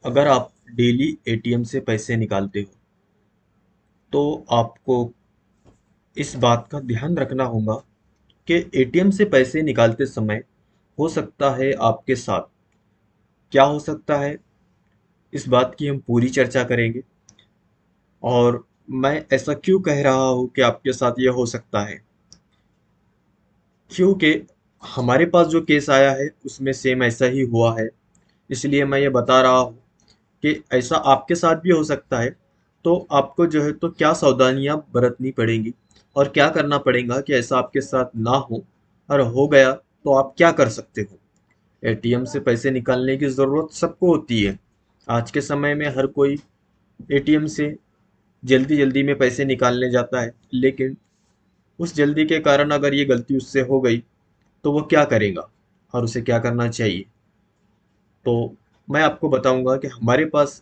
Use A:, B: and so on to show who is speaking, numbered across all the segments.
A: अगर आप daily ATM से पैसे निकालते हो तो आपको इस बात का ध्यान रखना होगा कि एटीएम से पैसे निकालते समय हो सकता है आपके साथ क्या हो सकता है, इस बात की हम पूरी चर्चा करेंगे। और मैं ऐसा क्यों कह रहा हूँ कि आपके साथ ये हो सकता है, क्योंकि हमारे पास जो केस आया है उसमें सेम ऐसा ही हुआ है। इसलिए मैं ये बता रहा हूँ कि ऐसा आपके साथ भी हो सकता है। तो आपको जो है तो क्या सावधानियां बरतनी पड़ेंगी और क्या करना पड़ेगा कि ऐसा आपके साथ ना हो, और हो गया तो आप क्या कर सकते हो। एटीएम से पैसे निकालने की ज़रूरत सबको होती है। आज के समय में हर कोई एटीएम से जल्दी जल्दी में पैसे निकालने जाता है, लेकिन उस जल्दी के कारण अगर ये गलती उससे हो गई तो वो क्या करेगा और उसे क्या करना चाहिए। तो मैं आपको बताऊंगा कि हमारे पास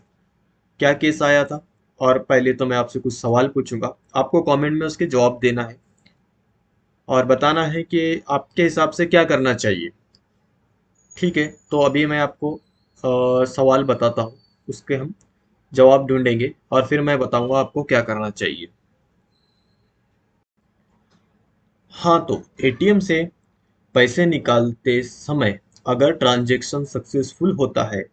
A: क्या केस आया था। और पहले तो मैं आपसे कुछ सवाल पूछूंगा, आपको कमेंट में उसके जवाब देना है और बताना है कि आपके हिसाब से क्या करना चाहिए। ठीक है, तो अभी मैं आपको सवाल बताता हूँ, उसके हम जवाब ढूंढेंगे और फिर मैं बताऊंगा आपको क्या करना चाहिए। हाँ, तो एटीएम से पैसे निकालते समय अगर ट्रांजैक्शन सक्सेसफुल होता है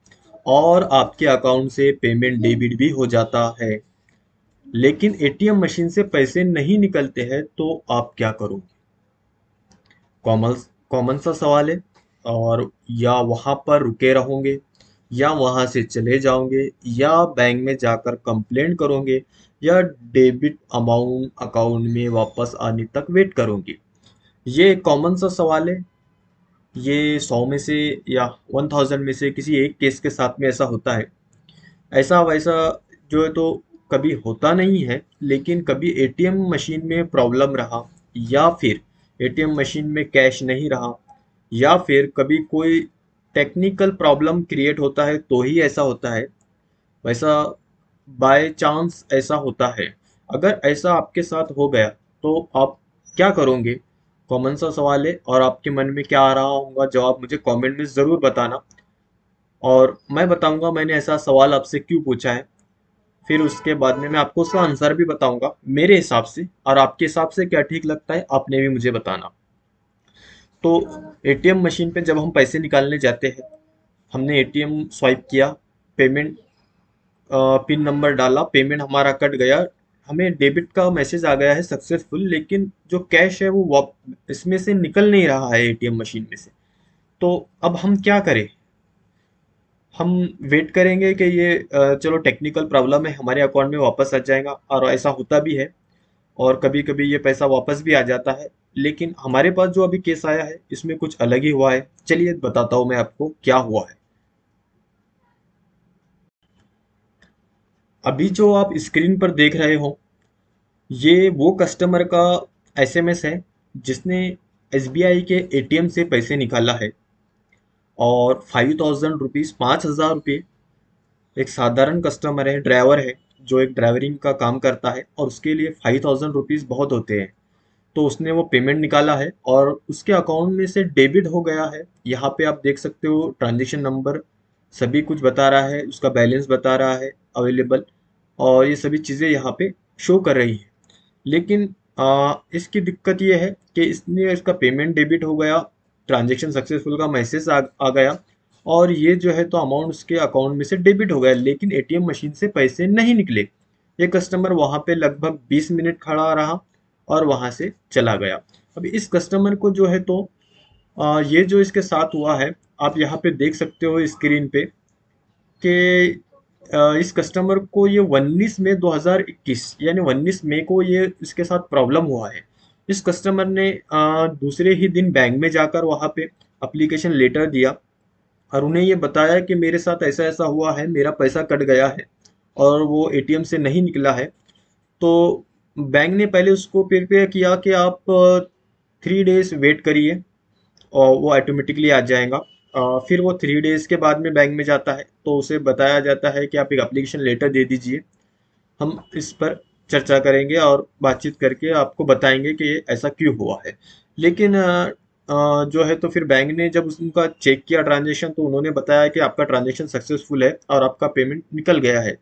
A: और आपके अकाउंट से पेमेंट डेबिट भी हो जाता है, लेकिन एटीएम मशीन से पैसे नहीं निकलते हैं, तो आप क्या करोगे। कॉमन कॉमन सा सवाल है। और या वहां पर रुके रहोगे, या वहां से चले जाओगे, या बैंक में जाकर कंप्लेंट करोगे, या डेबिट अमाउंट अकाउंट में वापस आने तक वेट करोगे। ये कॉमन सा सवाल है। ये 100 में से या 1000 में से किसी एक केस के साथ में ऐसा होता है। ऐसा वैसा जो है तो कभी होता नहीं है, लेकिन कभी एटीएम मशीन में प्रॉब्लम रहा, या फिर एटीएम मशीन में कैश नहीं रहा, या फिर कभी कोई टेक्निकल प्रॉब्लम क्रिएट होता है तो ही ऐसा होता है। वैसा बाय चांस ऐसा होता है। अगर ऐसा आपके साथ हो गया तो आप क्या करोगे। कॉमन सा सवाल है और आपके मन में क्या आ रहा होगा जवाब मुझे कमेंट में ज़रूर बताना। और मैं बताऊंगा मैंने ऐसा सवाल आपसे क्यों पूछा है। फिर उसके बाद में मैं आपको उसका आंसर भी बताऊंगा मेरे हिसाब से, और आपके हिसाब से क्या ठीक लगता है आपने भी मुझे बताना। तो एटीएम मशीन पे जब हम पैसे निकालने जाते हैं, हमने एटीएम स्वाइप किया, पेमेंट पिन नंबर डाला, पेमेंट हमारा कट गया, हमें डेबिट का मैसेज आ गया है सक्सेसफुल, लेकिन जो कैश है वो इसमें से निकल नहीं रहा है एटीएम मशीन में से। तो अब हम क्या करें। हम वेट करेंगे कि ये चलो टेक्निकल प्रॉब्लम है, हमारे अकाउंट में वापस आ जाएगा, और ऐसा होता भी है। और कभी कभी ये पैसा वापस भी आ जाता है। लेकिन हमारे पास जो अभी केस आया है इसमें कुछ अलग ही हुआ है। चलिए बताता हूँ मैं आपको क्या हुआ है। अभी जो आप स्क्रीन पर देख रहे हो, ये वो कस्टमर का एसएमएस है जिसने एसबीआई के एटीएम से पैसे निकाला है। और 5000 रुपीज़, 5000 रुपये, एक साधारण कस्टमर है, ड्राइवर है, जो एक ड्राइवरिंग का काम करता है, और उसके लिए 5000 रुपीज़ बहुत होते हैं। तो उसने वो पेमेंट निकाला है और उसके अकाउंट में से डेबिट हो गया है। यहाँ पे आप देख सकते हो ट्रांजेक्शन नंबर सभी कुछ बता रहा है, उसका बैलेंस बता रहा है अवेलेबल, और ये सभी चीज़ें यहाँ पे शो कर रही है। लेकिन इसकी दिक्कत ये है कि इसने इसका पेमेंट डेबिट हो गया, ट्रांजेक्शन सक्सेसफुल का मैसेज आ गया, और ये जो है तो अमाउंट उसके अकाउंट में से डेबिट हो गया, लेकिन एटीएम मशीन से पैसे नहीं निकले। ये कस्टमर वहाँ पे लगभग 20 मिनट खड़ा रहा और वहाँ से चला गया। अब इस कस्टमर को जो है तो ये जो इसके साथ हुआ है, आप यहाँ पे देख सकते हो स्क्रीन पे कि इस कस्टमर को ये 19 मई 2021 यानी 19 मई को ये इसके साथ प्रॉब्लम हुआ है। इस कस्टमर ने दूसरे ही दिन बैंक में जाकर वहाँ पे एप्लीकेशन लेटर दिया और उन्हें ये बताया कि मेरे साथ ऐसा ऐसा हुआ है, मेरा पैसा कट गया है और वो एटीएम से नहीं निकला है। तो बैंक ने पहले उसको प्रिपेयर किया कि आप 3 डेज वेट करिए और वो ऑटोमेटिकली आ जाएगा। फिर वो 3 डेज के बाद में बैंक में जाता है तो उसे बताया जाता है कि आप एक एप्लीकेशन लेटर दे दीजिए, हम इस पर चर्चा करेंगे और बातचीत करके आपको बताएंगे कि ये ऐसा क्यों हुआ है। लेकिन जो है तो फिर बैंक ने जब उनका चेक किया ट्रांजेक्शन, तो उन्होंने बताया कि आपका ट्रांजेक्शन सक्सेसफुल है और आपका पेमेंट निकल गया है।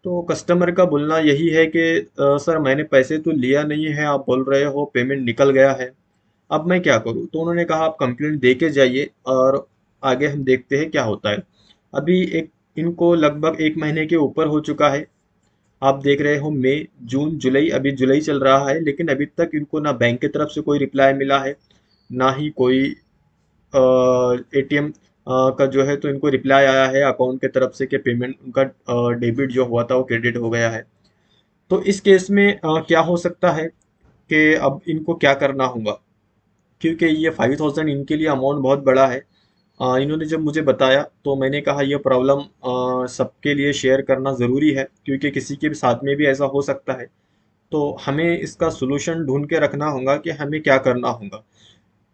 A: तो कस्टमर का बोलना यही है कि सर मैंने पैसे तो लिया नहीं है, आप बोल रहे हो पेमेंट निकल गया है, अब मैं क्या करूं? तो उन्होंने कहा आप कंप्लेंट दे के जाइए और आगे हम देखते हैं क्या होता है। अभी एक इनको लगभग 1 महीने के ऊपर हो चुका है। आप देख रहे हो मई, जून, जुलाई, अभी जुलाई चल रहा है, लेकिन अभी तक इनको ना बैंक की तरफ से कोई रिप्लाई मिला है, ना ही कोई एटीएम का जो है तो इनको रिप्लाई आया है अकाउंट की तरफ से कि पेमेंट उनका डेबिट जो हुआ था वो क्रेडिट हो गया है। तो इस केस में क्या हो सकता है कि अब इनको क्या करना होगा, क्योंकि ये 5,000 इनके लिए अमाउंट बहुत बड़ा है। इन्होंने जब मुझे बताया तो मैंने कहा यह प्रॉब्लम सबके लिए शेयर करना ज़रूरी है, क्योंकि किसी के भी साथ में भी ऐसा हो सकता है। तो हमें इसका सॉल्यूशन ढूंढ के रखना होगा कि हमें क्या करना होगा।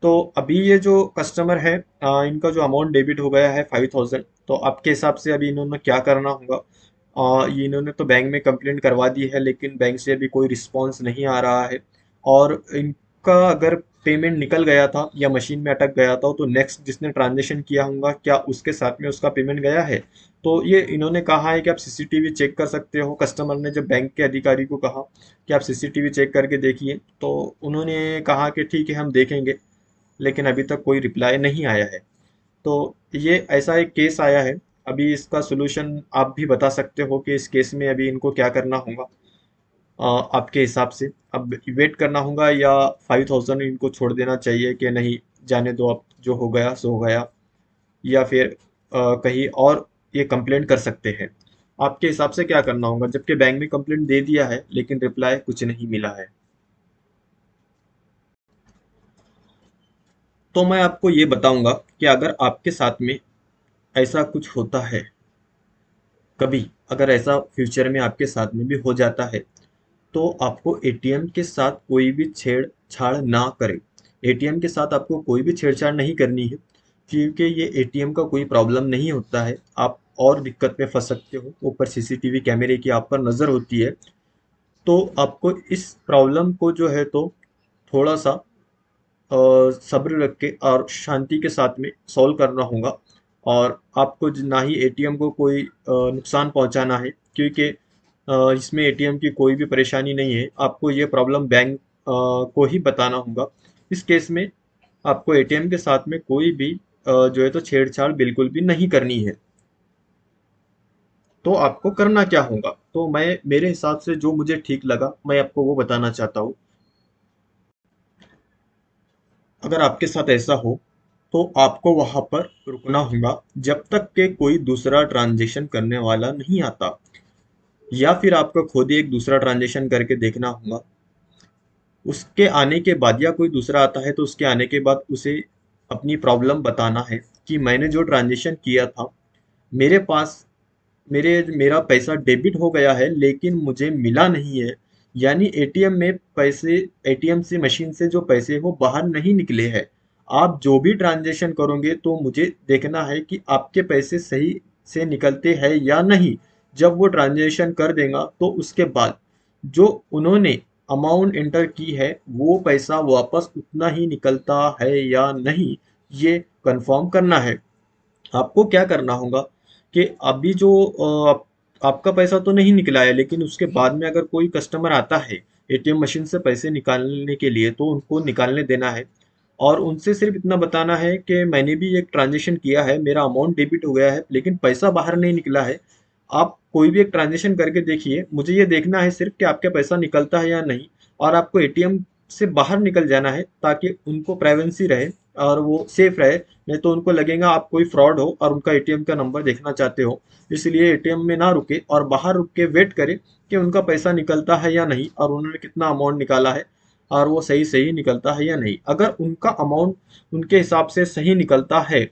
A: तो अभी ये जो कस्टमर है, इनका जो अमाउंट डेबिट हो गया है 5,000, तो आपके हिसाब से अभी इन्होंने क्या करना होगा? ये इन्होंने तो बैंक में कंप्लेंट करवा दी है, लेकिन बैंक से अभी कोई रिस्पॉन्स नहीं आ रहा है। और इनका अगर पेमेंट निकल गया था या मशीन में अटक गया था, तो नेक्स्ट जिसने ट्रांजेक्शन किया होगा क्या उसके साथ में उसका पेमेंट गया है? तो ये इन्होंने कहा है कि आप सीसीटीवी चेक कर सकते हो। कस्टमर ने जब बैंक के अधिकारी को कहा कि आप सीसीटीवी चेक करके देखिए, तो उन्होंने कहा कि ठीक है हम देखेंगे, लेकिन अभी तक कोई रिप्लाई नहीं आया है। तो ये ऐसा एक केस आया है। अभी इसका सॉल्यूशन आप भी बता सकते हो कि इस केस में अभी इनको क्या करना होगा? आपके हिसाब से अब वेट करना होगा या 5,000 इनको छोड़ देना चाहिए कि नहीं, जाने दो, अब जो हो गया सो हो गया, या फिर कहीं और ये कंप्लेंट कर सकते हैं? आपके हिसाब से क्या करना होगा, जबकि बैंक में कंप्लेंट दे दिया है लेकिन रिप्लाई कुछ नहीं मिला है? तो मैं आपको ये बताऊंगा कि अगर आपके साथ में ऐसा कुछ होता है कभी, अगर ऐसा फ्यूचर में आपके साथ में भी हो जाता है, तो आपको एटीएम के साथ कोई भी छेड़छाड़ ना करें। एटीएम के साथ आपको कोई भी छेड़छाड़ नहीं करनी है, क्योंकि ये एटीएम का कोई प्रॉब्लम नहीं होता है। आप और दिक्कत में फंस सकते हो, ऊपर सीसीटीवी कैमरे की आप पर नज़र होती है। तो आपको इस प्रॉब्लम को जो है तो थोड़ा सा सब्र रख के और शांति के साथ में सॉल्व करना होगा। और आपको ना ही एटीएम को कोई नुकसान पहुंचाना है, क्योंकि इसमें एटीएम की कोई भी परेशानी नहीं है। आपको ये प्रॉब्लम बैंक को ही बताना होगा। इस केस में आपको एटीएम के साथ में कोई भी जो है तो छेड़छाड़ बिल्कुल भी नहीं करनी है। तो आपको करना क्या होगा, तो मैं मेरे हिसाब से जो मुझे ठीक लगा मैं आपको वो बताना चाहता हूँ। अगर आपके साथ ऐसा हो, तो आपको वहां पर रुकना होगा जब तक के कोई दूसरा ट्रांजेक्शन करने वाला नहीं आता, या फिर आपको खुद ही एक दूसरा ट्रांजेक्शन करके देखना होगा। उसके आने के बाद, या कोई दूसरा आता है तो उसके आने के बाद उसे अपनी प्रॉब्लम बताना है कि मैंने जो ट्रांजेक्शन किया था, मेरे पास मेरा पैसा डेबिट हो गया है लेकिन मुझे मिला नहीं है। यानी एटीएम में पैसे, एटीएम से मशीन से जो पैसे वो बाहर नहीं निकले हैं। आप जो भी ट्रांजेक्शन करोगे तो मुझे देखना है कि आपके पैसे सही से निकलते हैं या नहीं। जब वो ट्रांजेक्शन कर देगा तो उसके बाद जो उन्होंने अमाउंट एंटर की है वो पैसा वापस उतना ही निकलता है या नहीं, ये कंफर्म करना है। आपको क्या करना होगा कि अभी जो आपका पैसा तो नहीं निकला है, लेकिन उसके बाद में अगर कोई कस्टमर आता है एटीएम मशीन से पैसे निकालने के लिए, तो उनको निकालने देना है। और उनसे सिर्फ इतना बताना है कि मैंने भी एक ट्रांजेक्शन किया है, मेरा अमाउंट डेबिट हो गया है लेकिन पैसा बाहर नहीं निकला है। आप कोई भी एक ट्रांजेक्शन करके देखिए, मुझे ये देखना है सिर्फ कि आपका पैसा निकलता है या नहीं। और आपको एटीएम से बाहर निकल जाना है ताकि उनको प्राइवेंसी रहे और वो सेफ रहे। नहीं तो उनको लगेगा आप कोई फ्रॉड हो और उनका एटीएम का नंबर देखना चाहते हो। इसलिए एटीएम में ना रुके और बाहर रुक के वेट करें कि उनका पैसा निकलता है या नहीं और उन्होंने कितना अमाउंट निकाला है और वो सही सही निकलता है या नहीं। अगर उनका अमाउंट उनके हिसाब से सही निकलता है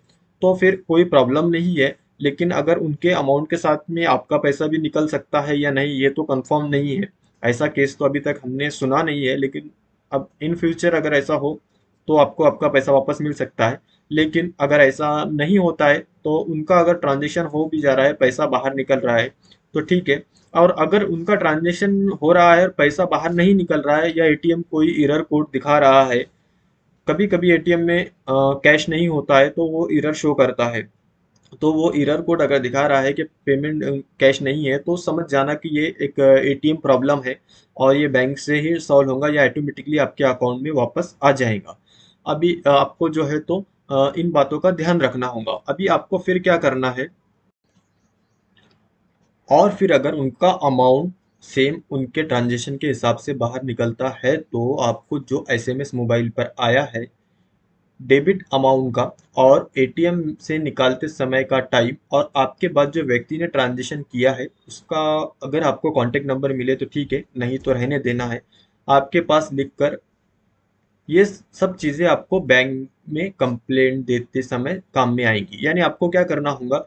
A: तो फिर कोई प्रॉब्लम नहीं है। लेकिन अगर उनके अमाउंट के साथ में आपका पैसा भी निकल सकता है या नहीं, ये तो कंफर्म नहीं है। ऐसा केस तो अभी तक हमने सुना नहीं है, लेकिन अब इन फ्यूचर अगर ऐसा हो तो आपको आपका पैसा वापस मिल सकता है। लेकिन अगर ऐसा नहीं होता है तो उनका अगर ट्रांजेक्शन हो भी जा रहा है, पैसा बाहर निकल रहा है, तो ठीक है। और अगर उनका ट्रांजेक्शन हो रहा है और पैसा बाहर नहीं निकल रहा है या एटीएम कोई एरर कोड दिखा रहा है, कभी कभी एटीएम में कैश नहीं होता है तो वो एरर शो करता है। तो वो एरर कोड अगर दिखा रहा है कि पेमेंट कैश नहीं है, तो समझ जाना कि ये एक एटीएम प्रॉब्लम है और ये बैंक से ही सॉल्व होगा या ऑटोमेटिकली आपके अकाउंट में वापस आ जाएगा। अभी आपको जो है तो इन बातों का ध्यान रखना होगा। अभी आपको फिर क्या करना है, और फिर अगर उनका अमाउंट सेम उनके ट्रांजेक्शन के हिसाब से बाहर निकलता है, तो आपको जो एसएमएस मोबाइल पर आया है डेबिट अमाउंट का और एटीएम से निकालते समय का टाइम और आपके बाद जो व्यक्ति ने ट्रांजेक्शन किया है उसका, अगर आपको कॉन्टेक्ट नंबर मिले तो ठीक है, नहीं तो रहने देना है, आपके पास लिखकर ये सब चीज़ें आपको बैंक में कंप्लेंट देते समय काम में आएंगी। यानी आपको क्या करना होगा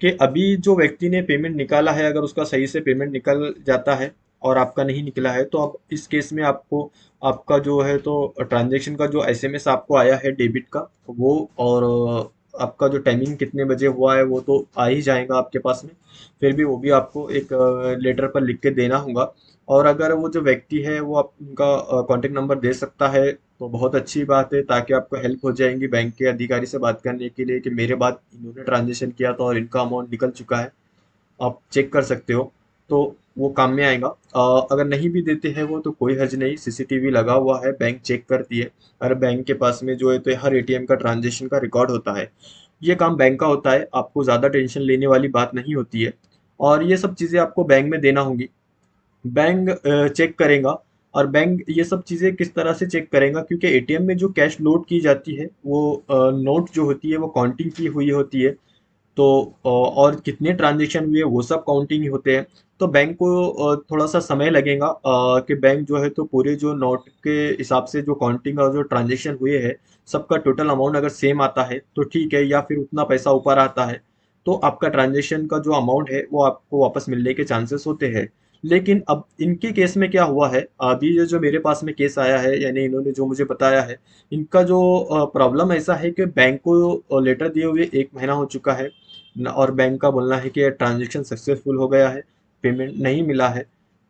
A: कि अभी जो व्यक्ति ने पेमेंट निकाला है, अगर उसका सही से पेमेंट निकल जाता है और आपका नहीं निकला है, तो अब इस केस में आपको आपका जो है तो ट्रांजैक्शन का जो एसएमएस आपको आया है डेबिट का, वो और आपका जो टाइमिंग कितने बजे हुआ है वो तो आ ही जाएगा आपके पास में। फिर भी वो भी आपको एक लेटर पर लिख के देना होगा। और अगर वो जो व्यक्ति है वो आप उनका कॉन्टेक्ट नंबर दे सकता है तो बहुत अच्छी बात है, ताकि आपको हेल्प हो जाएगी बैंक के अधिकारी से बात करने के लिए कि मेरे बाद इन्होंने ट्रांजेक्शन किया था और इनका अमाउंट निकल चुका है, आप चेक कर सकते हो। तो वो काम में आएगा। अगर नहीं भी देते हैं वो तो कोई हर्ज नहीं, सीसीटीवी लगा हुआ है, बैंक चेक करती है। हर बैंक के पास में जो है तो हर एटीएम का ट्रांजेक्शन का रिकॉर्ड होता है। ये काम बैंक का होता है, आपको ज़्यादा टेंशन लेने वाली बात नहीं होती है। और ये सब चीज़ें आपको बैंक में देना होंगी। बैंक चेक करेगा। और बैंक ये सब चीज़ें किस तरह से चेक करेगा, क्योंकि एटीएम में जो कैश लोड की जाती है वो नोट जो होती है वो काउंटिंग की हुई होती है। तो और कितने ट्रांजेक्शन हुए वो सब काउंटिंग ही होते हैं। तो बैंक को थोड़ा सा समय लगेगा कि बैंक जो है तो पूरे जो नोट के हिसाब से जो काउंटिंग और जो ट्रांजेक्शन हुए हैं सबका टोटल अमाउंट अगर सेम आता है तो ठीक है, या फिर उतना पैसा ऊपर आता है तो आपका ट्रांजेक्शन का जो अमाउंट है वो आपको वापस मिलने के चांसेस होते हैं। लेकिन अब इनके केस में क्या हुआ है, अभी ये जो मेरे पास में केस आया है, यानी इन्होंने जो मुझे बताया है, इनका जो प्रॉब्लम ऐसा है कि बैंक को लेटर दिए हुए 1 महीना हो चुका है और बैंक का बोलना है कि ट्रांजैक्शन सक्सेसफुल हो गया है, पेमेंट नहीं मिला है।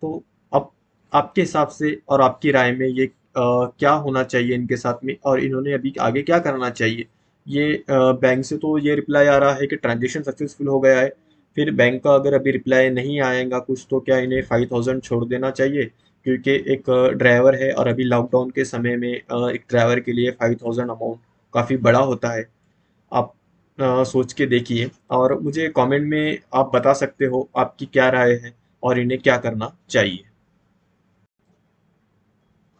A: तो अब आपके हिसाब से और आपकी राय में ये क्या होना चाहिए इनके साथ में, और इन्होंने अभी आगे क्या करना चाहिए? ये बैंक से तो ये रिप्लाई आ रहा है कि ट्रांजैक्शन सक्सेसफुल हो गया है। फिर बैंक का अगर अभी रिप्लाई नहीं आएगा कुछ, तो क्या इन्हें 5,000 छोड़ देना चाहिए? क्योंकि एक ड्राइवर है और अभी लॉकडाउन के समय में एक ड्राइवर के लिए 5,000 अमाउंट काफ़ी बड़ा होता है। आप सोच के देखिए और मुझे कमेंट में आप बता सकते हो आपकी क्या राय है और इन्हें क्या करना चाहिए।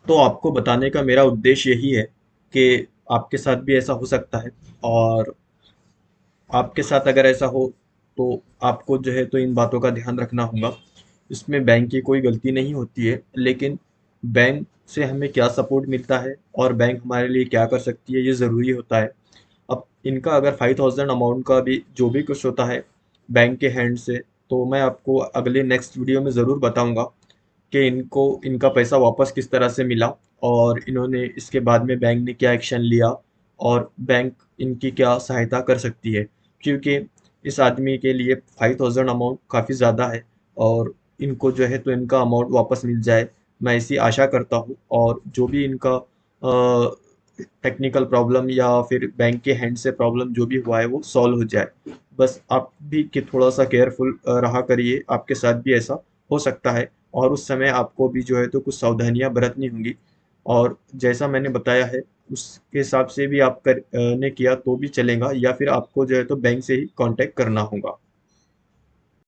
A: तो आपको बताने का मेरा उद्देश्य यही है कि आपके साथ भी ऐसा हो सकता है, और आपके साथ अगर ऐसा हो तो आपको जो है तो इन बातों का ध्यान रखना होगा। इसमें बैंक की कोई गलती नहीं होती है, लेकिन बैंक से हमें क्या सपोर्ट मिलता है और बैंक हमारे लिए क्या कर सकती है ये ज़रूरी होता है। अब इनका अगर 5,000 अमाउंट का भी जो भी कुछ होता है बैंक के हैंड से, तो मैं आपको अगले नेक्स्ट वीडियो में ज़रूर बताऊंगा कि इनको इनका पैसा वापस किस तरह से मिला और इन्होंने इसके बाद में बैंक ने क्या एक्शन लिया और बैंक इनकी क्या सहायता कर सकती है। क्योंकि इस आदमी के लिए 5,000 अमाउंट काफ़ी ज़्यादा है और इनको जो है तो इनका अमाउंट वापस मिल जाए, मैं ऐसी आशा करता हूँ। और जो भी इनका टेक्निकल प्रॉब्लम या फिर बैंक के हैंड से प्रॉब्लम जो भी हुआ है वो सॉल्व हो जाए। बस आप भी कि थोड़ा सा केयरफुल रहा करिए, आपके साथ भी ऐसा हो सकता है और उस समय आपको भी जो है तो कुछ सावधानियां बरतनी होंगी। और जैसा मैंने बताया है उसके हिसाब से भी आप कर ने किया तो भी चलेगा, या फिर आपको जो है तो बैंक से ही कांटेक्ट करना होगा।